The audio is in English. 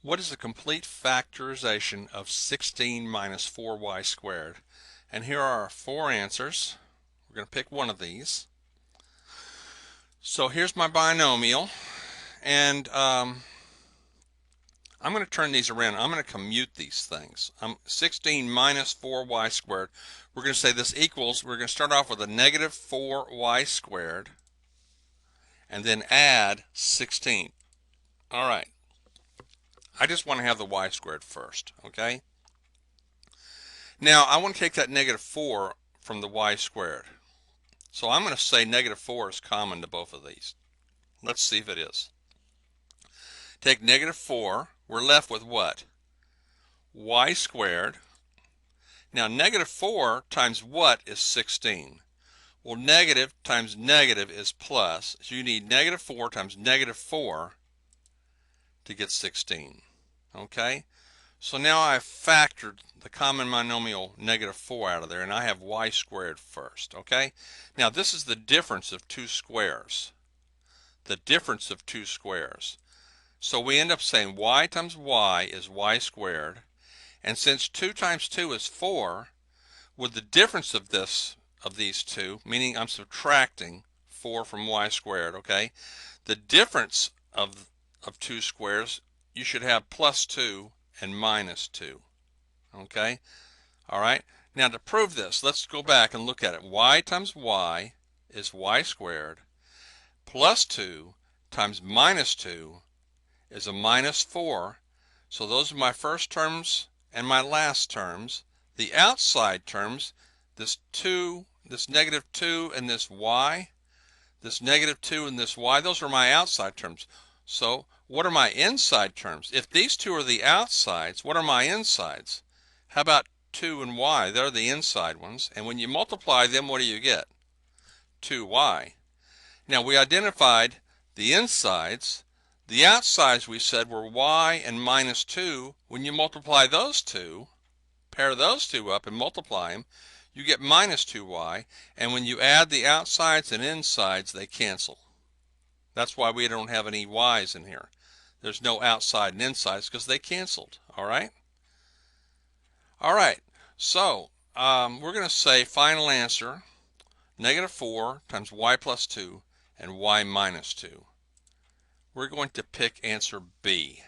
What is the complete factorization of 16 minus 4y squared? And here are our four answers. We're going to pick one of these. So here's my binomial, and I'm going to turn these around. I'm going to commute these things. 16 minus 4y squared. We're going to say this equals, we're going to start off with a negative 4y squared, and then add 16. All right. I just want to have the y squared first, okay? Now, I want to take that negative 4 from the y squared. So I'm going to say negative 4 is common to both of these. Let's see if it is. Take negative 4, we're left with what? Y squared. Now, negative 4 times what is 16? Well, negative times negative is plus, so you need negative 4 times negative 4 to get 16, okay? So now I've factored the common binomial negative 4 out of there, and I have y squared first, okay? Now this is the difference of two squares. The difference of two squares. So we end up saying y times y is y squared, and since 2 times 2 is 4, with the difference of these two, meaning I'm subtracting 4 from y squared, okay? The difference of two squares, you should have plus 2 and minus 2. Okay? All right? Now to prove this, let's go back and look at it. Y times y is y squared, plus 2 times minus 2 is a minus 4. So those are my first terms and my last terms. The outside terms, this negative 2 and this y, this negative 2 and this y, those are my outside terms. So what are my inside terms? If these two are the outsides, what are my insides? How about 2 and y? They're the inside ones. And when you multiply them, what do you get? 2y. Now we identified the insides. The outsides we said were y and minus 2. When you multiply those two, pair those two up and multiply them, you get minus 2y. And when you add the outsides and insides, they cancel. That's why we don't have any y's in here. There's no outside and insides because they canceled. All right? All right. So we're going to say final answer, negative 4 times y plus 2 and y minus 2. We're going to pick answer B.